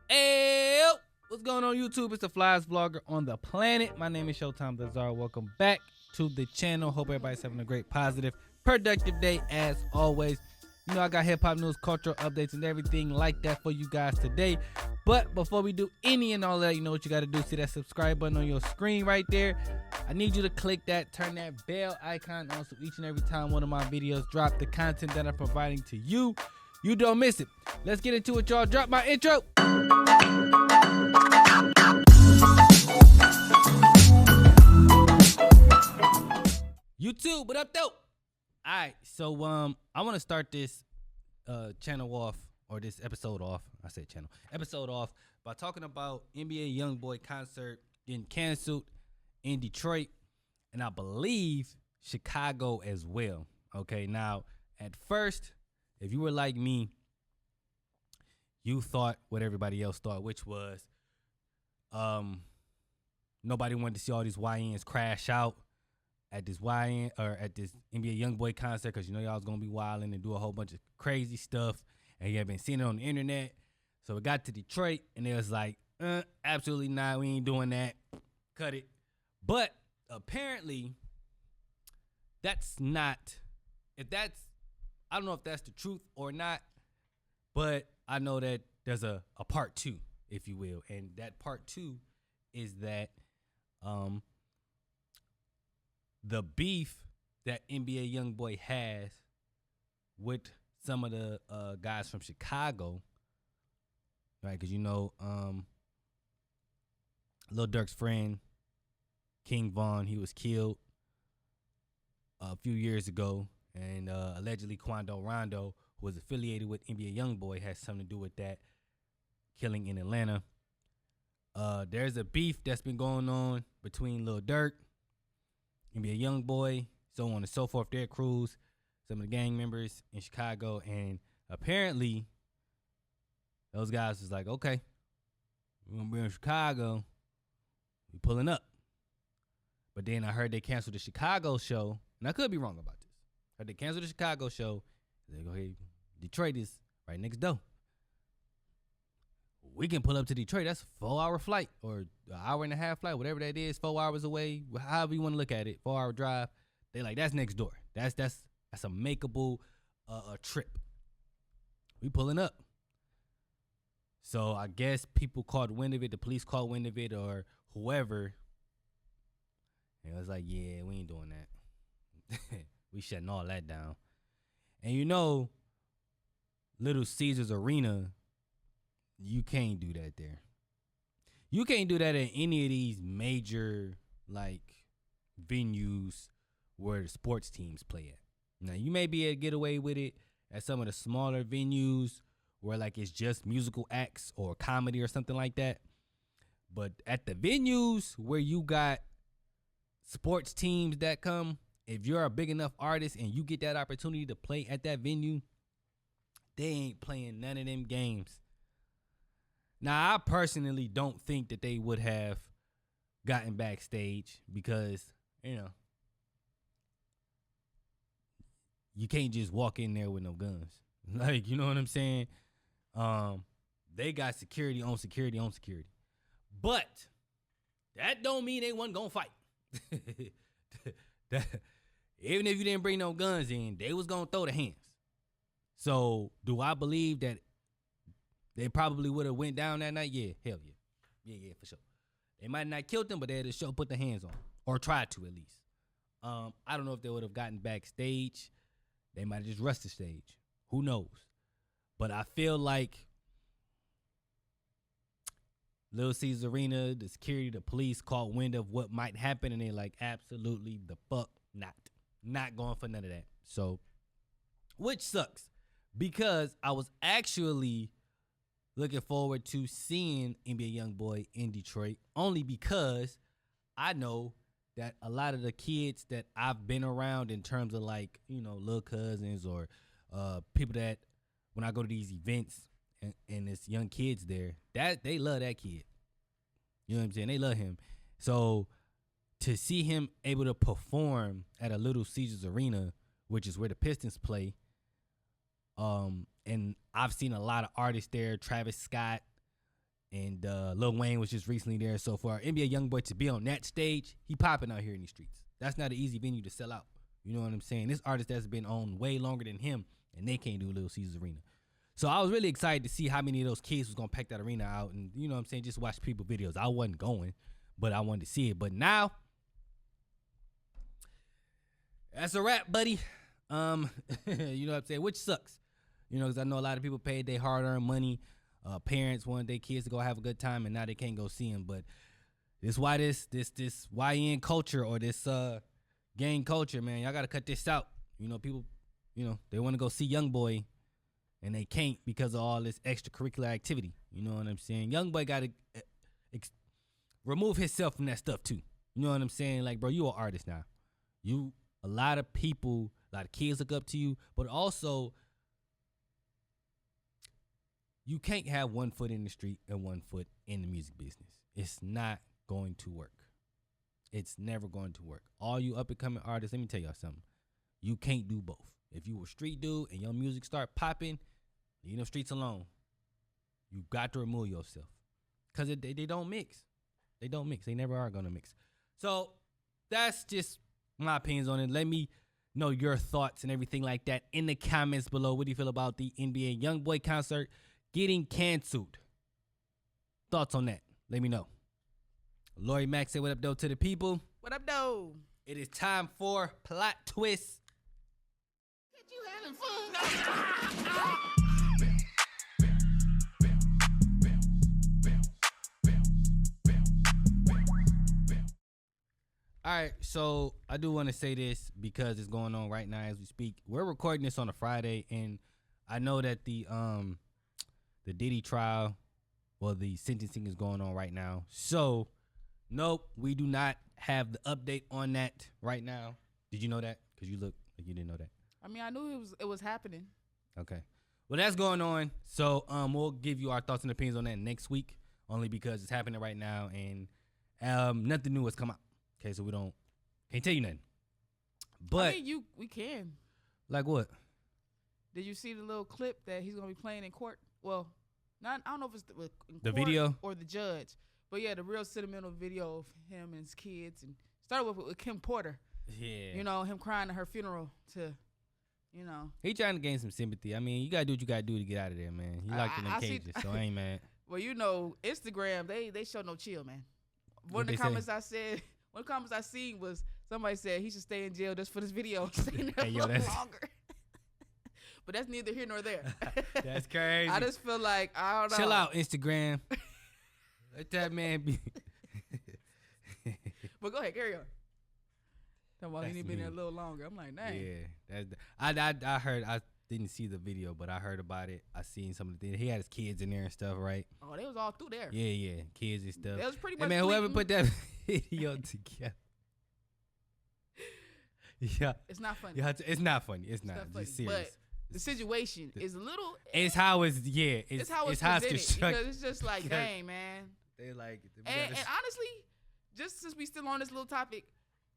Hey, what's going on YouTube? It's the flyest vlogger on the planet. My name is Showtime the Czar. Welcome back to the channel. Hope everybody's having a great, positive, productive day as always. You know I got hip hop news, cultural updates, and everything like that for you guys today. But before we do any and all that, you know what you got to do. See that subscribe button on your screen right there. I need you to click that, turn that bell icon on so each and every time one of my videos drop, the content that I'm providing to you, you don't miss it. Let's get into it, y'all. Drop my intro. YouTube, what up, though? All right, so I want to start this channel off, or this episode off. I said channel episode off by talking about NBA Youngboy concert getting canceled in Detroit, and I believe Chicago as well. Okay, now at first, if you were like me, you thought what everybody else thought, which was nobody wanted to see all these YNs crash out at this YN or at this NBA Youngboy concert, because you know y'all was gonna be wilding and do a whole bunch of crazy stuff, and you have been seeing it on the internet. So it got to Detroit, and it was like, absolutely not, we ain't doing that, cut it. But apparently, that's not. If that's, I don't know if that's the truth or not, but I know that there's a part two, if you will, and that part two is that the beef that NBA Youngboy has with some of the guys from Chicago, right? Because you know, Lil Durk's friend King Von, he was killed a few years ago, and allegedly Quando Rondo, who was affiliated with NBA Youngboy, has something to do with that killing in Atlanta. There's a beef that's been going on between Lil Durk, NBA Youngboy, so on and so forth, their crews, some of the gang members in Chicago, and apparently those guys was like, okay, we're gonna be in Chicago, we pulling up. But then I heard they canceled the Chicago show, and I could be wrong about this. I heard they canceled the Chicago show. They go, hey, Detroit is right next door. We can pull up to Detroit. That's a 4-hour flight or an hour and a half flight, whatever that is, 4 hours away, however you want to look at it, 4-hour drive. They like, that's next door. That's a makeable trip. We pulling up. So I guess people caught wind of it, the police caught wind of it, or whoever. And it was like, yeah, we ain't doing that. We shutting all that down. And you know, Little Caesars Arena, you can't do that there. You can't do that at any of these major like venues where the sports teams play at. Now you may be able to get away with it at some of the smaller venues where like it's just musical acts or comedy or something like that. But at the venues where you got sports teams that come, if you're a big enough artist and you get that opportunity to play at that venue, they ain't playing none of them games. Now, I personally don't think that they would have gotten backstage because, you know, you can't just walk in there with no guns. Like, you know what I'm saying? They got security on security on security. But that don't mean they wasn't going to fight. Even if you didn't bring no guns in, they was going to throw the hands. So, do I believe that they probably would have went down that night? Yeah, hell yeah. Yeah, for sure. They might not killed them, but they had to show put the hands on, or tried to at least. I don't know if they would have gotten backstage. They might have just rushed the stage. Who knows? But I feel like Little Caesars Arena, the security, the police caught wind of what might happen, and they're like, absolutely the fuck not. Not going for none of that. So, which sucks, because I was actually looking forward to seeing NBA Youngboy in Detroit, only because I know that a lot of the kids that I've been around in terms of like, you know, little cousins or people that when I go to these events and it's young kids there, that they love that kid. You know what I'm saying? They love him. So to see him able to perform at a Little Caesars Arena, which is where the Pistons play, and I've seen a lot of artists there, Travis Scott, And Lil Wayne was just recently there. So for our NBA Youngboy to be on that stage, he popping out here in these streets. That's not an easy venue to sell out. You know what I'm saying? This artist that's been on way longer than him, and they can't do Little Caesars Arena. So I was really excited to see how many of those kids was going to pack that arena out. And you know what I'm saying? Just watch people videos. I wasn't going, but I wanted to see it. But now, that's a wrap, buddy. You know what I'm saying? Which sucks. You know, because I know a lot of people paid their hard-earned money. Parents wanted their kids to go have a good time, and now they can't go see them. But this why this YN culture or this gang culture, man, y'all got to cut this out. You know, people, you know, they want to go see Youngboy, and they can't because of all this extracurricular activity. You know what I'm saying? Youngboy got to remove himself from that stuff, too. You know what I'm saying? Like, bro, you an artist now. A lot of people, a lot of kids look up to you, but also you can't have one foot in the street and one foot in the music business. It's not going to work. It's never going to work. All you up and coming artists, let me tell y'all something. You can't do both. If you a street dude and your music start popping, leave them streets alone. You got to remove yourself. Because they don't mix. They don't mix. They never are going to mix. So that's just my opinions on it. Let me know your thoughts and everything like that in the comments below. What do you feel about the NBA Youngboy concert getting canceled? Thoughts on that? Let me know. Lori Mack said what up, though, to the people. What up, though? It is time for Plot Twist. You having fun? All right, so I do want to say this because it's going on right now as we speak. We're recording this on a Friday, and I know that the Diddy trial, well, the sentencing is going on right now. So, nope, we do not have the update on that right now. Did you know that? Because you look like you didn't know that. I mean, I knew it was happening. Okay. Well, that's going on. So, we'll give you our thoughts and opinions on that next week, only because it's happening right now, and nothing new has come out. Okay, so can't tell you nothing. But I mean, we can. Like what? Did you see the little clip that he's gonna be playing in court? Well, I don't know if it's the video or the judge, but yeah, the real sentimental video of him and his kids, and started with Kim Porter. Yeah, you know, him crying at her funeral to, you know, he trying to gain some sympathy. I mean, you gotta do what you gotta do to get out of there, man. He locked in them cages, so I ain't mad. Well, you know, Instagram they show no chill, man. One of the comments I seen was somebody said he should stay in jail just for this video. Stay there longer. But that's neither here nor there. That's crazy. I just feel like, I don't know. Chill out, Instagram. Let that man be. But go ahead, carry on. Talking about he need to be there a little longer. I'm like, dang. Yeah, I heard. I didn't see the video, but I heard about it. I seen some of the things. He had his kids in there and stuff, right? Oh, they was all through there. Yeah, kids and stuff. That was pretty much. Man, whoever put that video together. Yeah, it's not funny. It's not funny. It's not. Funny. Just serious. But the situation is a little. It's how it's It's how it's constructed. Because it's just like, dang, man. They like. And honestly, just since we still on this little topic,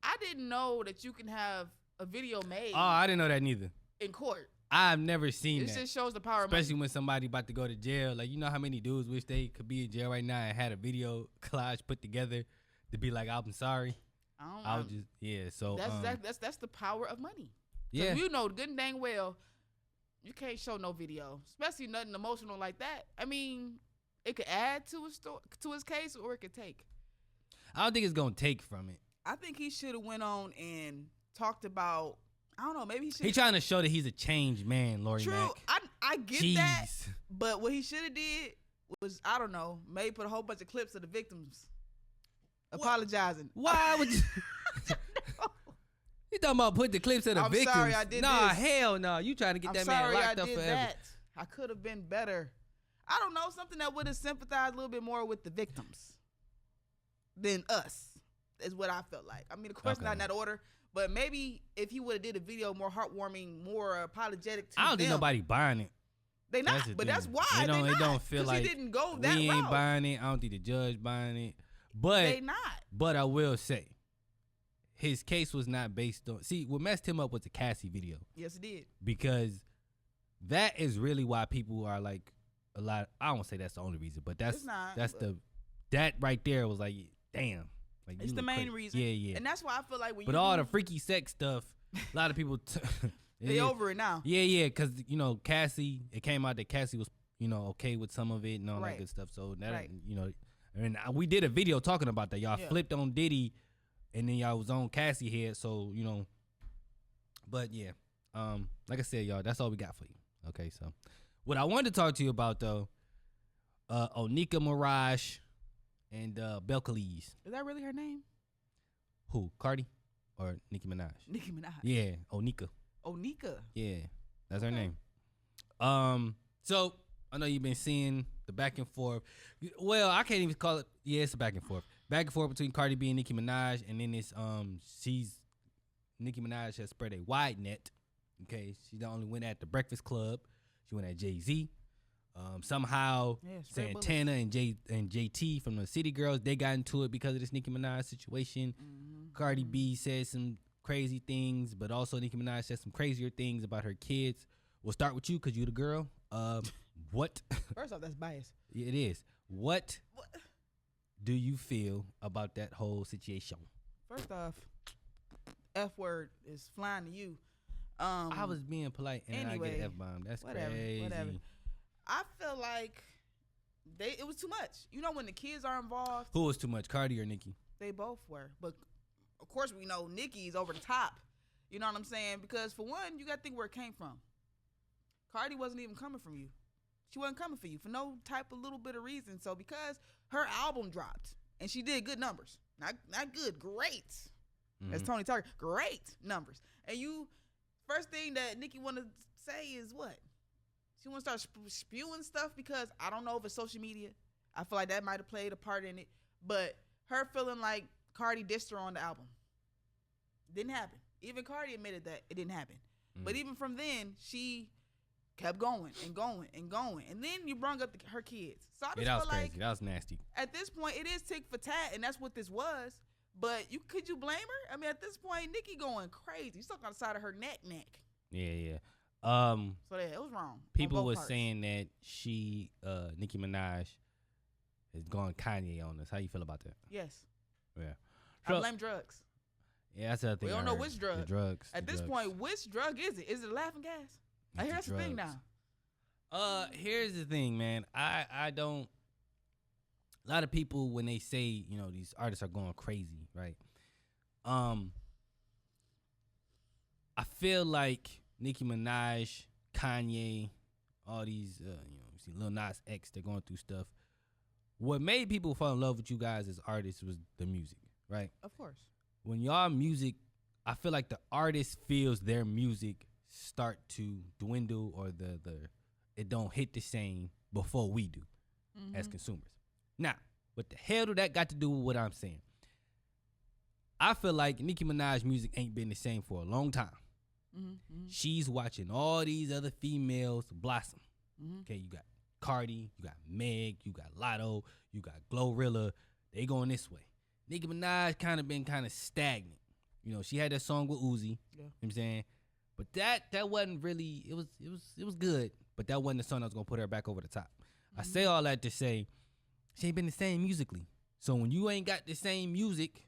I didn't know that you can have a video made. Oh, I didn't know that neither. In court. I've never seen that. It just shows the power of money. Especially when somebody about to go to jail. Like, you know how many dudes wish they could be in jail right now and had a video collage put together to be like, I'm sorry. I was just, yeah, so. That's the power of money. Yeah. You know good and dang well, you can't show no video, especially nothing emotional like that. I mean, it could add to his case or it could take. I don't think it's going to take from it. I think he should have went on and talked about, I don't know, maybe he should. He's trying to show that he's a changed man, Lori Mack. True, I get that. But what he should have did was, I don't know, maybe put a whole bunch of clips of the victims apologizing. Why would you? You talking about put the clips of the victims? I'm sorry I did Nah, this. hell no. You trying to get that man locked up forever. That. I could have been better. I don't know, something that would have sympathized a little bit more with the victims than us is what I felt like. I mean, of course, not in that order. But maybe if he would have did a video more heartwarming, more apologetic to them. I don't think nobody buying it. They not, but that's why they don't feel like he didn't go that we ain't route. buying it. I don't think the judge buying it. But they not. But I will say, his case was not based on. See, what messed him up was the Cassie video. Yes, it did. Because that is really why people are like a lot. I don't say that's the only reason, but that's It's not, that's but- the that right there was like, damn. Like, It's you the look main crazy. reason. Yeah, yeah. And that's why I feel like when But you all do, the freaky sex stuff, a lot of people they over it now. Yeah, yeah, because Cassie, it came out that Cassie was okay with some of it and all that Right. good stuff. So that Right. and we did a video talking about that. Y'all Yeah. flipped on Diddy, and then y'all was on Cassie head. So but yeah, like I said, y'all, that's all we got for you. Okay, so what I wanted to talk to you about though, Onika Mirage and Belcalis. Is that really her name? Who? Cardi or Nicki Minaj? Nicki Minaj. Yeah, Onika. Onika. Yeah, that's her Okay. name. So I know you've been seeing the back and forth. Well, I can't even call it. Yeah, it's a back and forth between Cardi B and Nicki Minaj, and then it's Nicki Minaj has spread a wide net. Okay, she not only went at the Breakfast Club, she went at Jay-Z. Somehow Yeah, straight bullets. Santana and JT from the City Girls, they got into it because of this Nicki Minaj situation. Mhm. Cardi B said some crazy things, but also Nicki Minaj said some crazier things about her kids. We'll start with you because you the girl. What? First off, that's biased. It is. What What? do you feel about that whole situation? First off, F word is flying to you. I was being polite and then I get anyway, an F-bomb. That's whatever, crazy. whatever. I feel like it was too much. When the kids are involved, Who was too much, Cardi or Nicki? they both were. But of course, we know Nicki's over the top. You know what I'm saying? Because for one, you got to think where it came from. Cardi wasn't even coming from you. She wasn't coming for you for no type of little bit of reason. So because her album dropped and she did good numbers, not good, great. That's Tony Tucker, great numbers. And first thing that Nicki want to say is what? She want to start spewing stuff because I don't know if it's social media. I feel like that might have played a part in it. But her feeling like Cardi dissed her on the album. Didn't happen. Even Cardi admitted that it didn't happen. But even from then, she kept going and going and going. And then you brought up her kids. So I just that was feel crazy. like That was nasty. at this point, it is tick for tat, and that's what this was. But could you blame her? I mean, at this point, Nicki going crazy. Stuck on the side of her neck. Yeah, yeah. So it was wrong. on People both were parts. saying that Nicki Minaj, is going Kanye on us. How you feel about that? Yes. Yeah. I So- blame drugs. Yeah, that's the other thing. We I don't know heard. which drug. The drugs. At the this drugs. point, which drug is it? Is it laughing gas? I It's hear that's the thing drugs. now. Here's the thing, man. I don't. A lot of people when they say these artists are going crazy, right? I feel like Nicki Minaj, Kanye, all these, you see Lil Nas X, they're going through stuff. What made people fall in love with you guys as artists was the music, right? Of course. When y'all music, I feel like the artist feels their music start to dwindle or it don't hit the same before we do as consumers. Now, what the hell do that got to do with what I'm saying? I feel like Nicki Minaj music ain't been the same for a long time. She's watching all these other females blossom. Okay, you got Cardi, you got Meg, you got Lotto, you got Glorilla. They going this way. Nicki Minaj been stagnant. She had that song with Uzi. Yeah. You know what I'm saying? But that wasn't really, it was good, but that wasn't the song that was gonna put her back over the top. I say all that to say she ain't been the same musically. So when you ain't got the same music,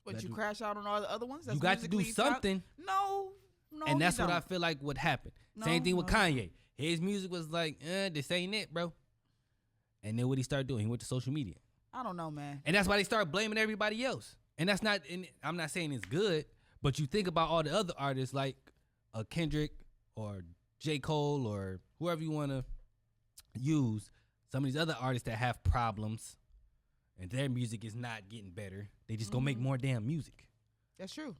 But you crash out on all the other ones? you got to do musically sound- something. No, And that's you what I don't. feel like what happened. No, Same thing with no. Kanye. His music was like, this ain't it, bro. And then what he started doing, he went to social media. I don't know, man. And that's why they started blaming everybody else. And that's not, and I'm not saying it's good, but you think about all the other artists like Kendrick or J. Cole or whoever you want to use, some of these other artists that have problems and their music is not getting better. They just gonna make more damn music. That's true.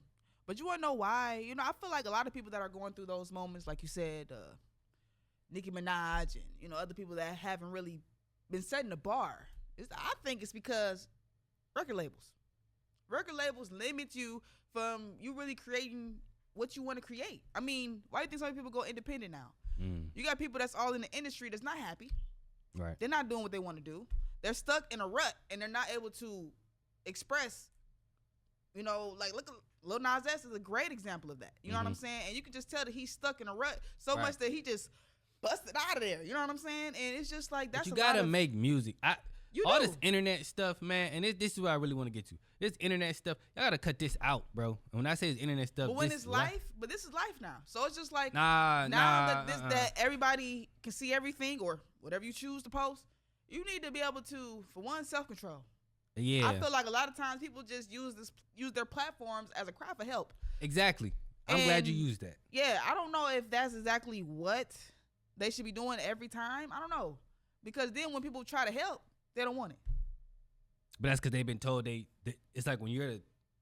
But you want to know why? I feel like a lot of people that are going through those moments, like you said, Nicki Minaj and, other people that haven't really been setting the bar. I think it's because record labels limit you from you really creating what you want to create. I mean, why do you think so many people go independent now? You got people that's all in the industry that's not happy. Right. They're not doing what they want to do. They're stuck in a rut and they're not able to express, like look at Lil Nas X is a great example of that. You know what I'm saying? And you can just tell that he's stuck in a rut so Right. much that he just busted out of there. You know what I'm saying? And it's just like, that's but you gotta make music. All this internet stuff, man, and this is what I really want to get to. This internet stuff, y'all gotta cut this out, bro. And when I say it's internet stuff, but when it's life, but this is life now. So it's just like that everybody can see everything or whatever you choose to post, you need to be able to, for one, self-control. Yeah. I feel like a lot of times people just use their platforms as a cry for help. Exactly. I'm glad you used that. Yeah, I don't know if that's exactly what they should be doing every time. I don't know. Because then when people try to help, they don't want it. But that's because they've been told it's like when you're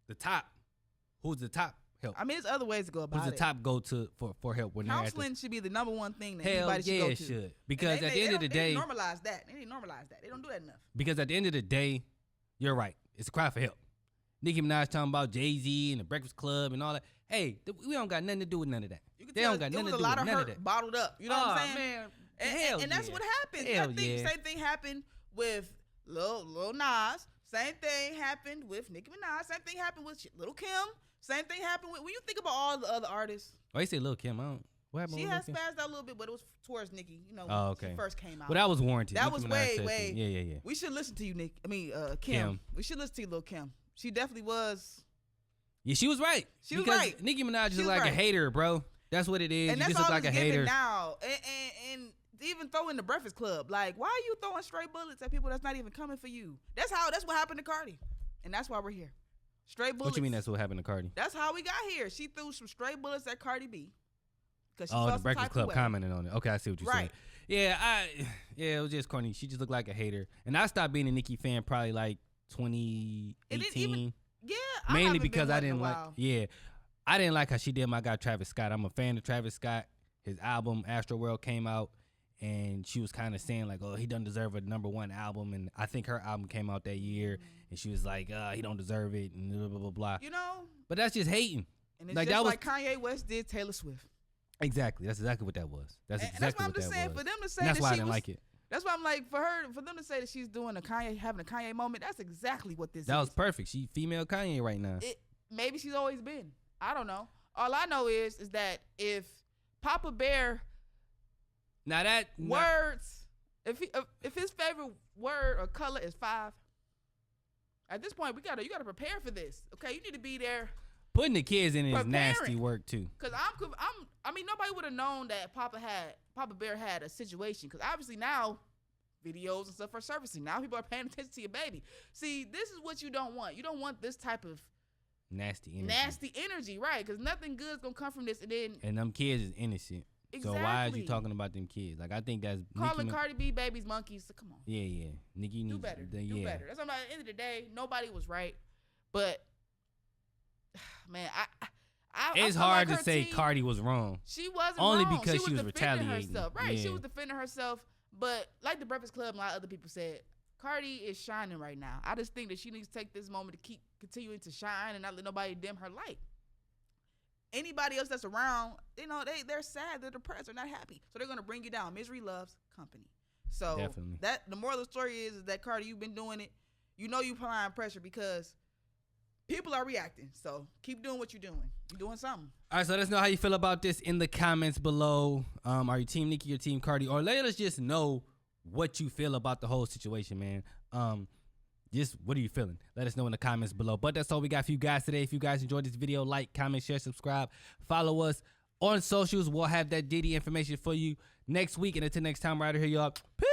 the top, who's the top help? I mean, there's other ways to go about it. Who's the top go to for help? When counseling should be the number one thing that anybody should go to. It should. Because at the end of the day. They normalize that. They didn't normalize that. They don't do that enough. Because at the end of the day, you're right. It's a cry for help. Nicki Minaj talking about Jay-Z and the Breakfast Club and all that. Hey, we don't got nothing to do with none of that. They don't got nothing to do with none of that. There was a lot of hurt bottled up. You know what I'm saying? Man. And that's what happened. Same thing happened with Lil Nas. Same thing happened with Nicki Minaj. Same thing happened with Lil Kim. Same thing happened with, when you think about all the other artists. Oh, you say Lil Kim? What happened? She has spazzed out a little bit, but it was towards Nicki. You know, when she first came out. Well, that was warranted. That was way. Yeah. We should listen to you, Kim. We should listen to you, Lil Kim. She definitely was. Yeah, she was right. She was right. Nicki Minaj is like a hater, bro. That's what it is. And you that's just look like a hater now. And even throwing the Breakfast Club, like, why are you throwing straight bullets at people that's not even coming for you? That's what happened to Cardi, and that's why we're here. Straight bullets. What you mean that's what happened to Cardi? That's how we got here. She threw some straight bullets at Cardi B. The Breakfast Club commenting on it. Okay, I see what you're saying. Yeah, it was just corny. She just looked like a hater, and I stopped being a Nicki fan probably like 2018. Mainly because I didn't like. Yeah, I didn't like how she did my guy Travis Scott. I'm a fan of Travis Scott. His album Astroworld came out, and she was kind of saying like, "Oh, he doesn't deserve a #1 album." And I think her album came out that year, and she was like, "He don't deserve it," and blah blah blah blah. You know. But that's just hating. And it's just like Kanye West did Taylor Swift. Exactly. That's exactly what that was. That's exactly what that was. That's what I'm just saying. For them to say that's why I didn't like it. That's why I'm like, for them to say that she's doing having a Kanye moment. That's exactly what this is. That was perfect. She female Kanye right now. Maybe she's always been. I don't know. All I know is that if Papa Bear words, if his favorite word or color is 5, at this point you gotta prepare for this. Okay, you need to be there. Putting the kids in is nasty work too. Cause I mean nobody would have known that Papa Bear had a situation. Cause obviously now videos and stuff are surfacing. Now people are paying attention to your baby. See, this is what you don't want. You don't want this type of nasty energy, right? Because nothing good is gonna come from this. And them kids is innocent. Exactly. So why are you talking about them kids? Like I think that's calling Cardi B babies monkeys. So come on. Yeah. Nicki needs do better. Do better. That's what I'm at the end of the day. Nobody was right, but man, it's hard to say Cardi was wrong. She wasn't only wrong. Because she was retaliating herself, right? Yeah. She was defending herself, but like the Breakfast Club and a lot of other people said, Cardi is shining right now. I just think that she needs to take this moment to keep continuing to shine and not let nobody dim her light. Anybody else that's around, they're sad, they're depressed, they're not happy, so they're gonna bring you down. Misery loves company. So definitely. That the moral of the story is that Cardi, you've been doing it. You know you applying pressure because people are reacting. So keep doing what you're doing. You're doing something. All right, so let us know how you feel about this in the comments below. Are you Team Nicki or Team Cardi? Or let us just know what you feel about the whole situation, man. Just what are you feeling? Let us know in the comments below. But that's all we got for you guys today. If you guys enjoyed this video, like, comment, share, subscribe, follow us on socials. We'll have that Diddy information for you next week. And until next time, right here, y'all. Peace.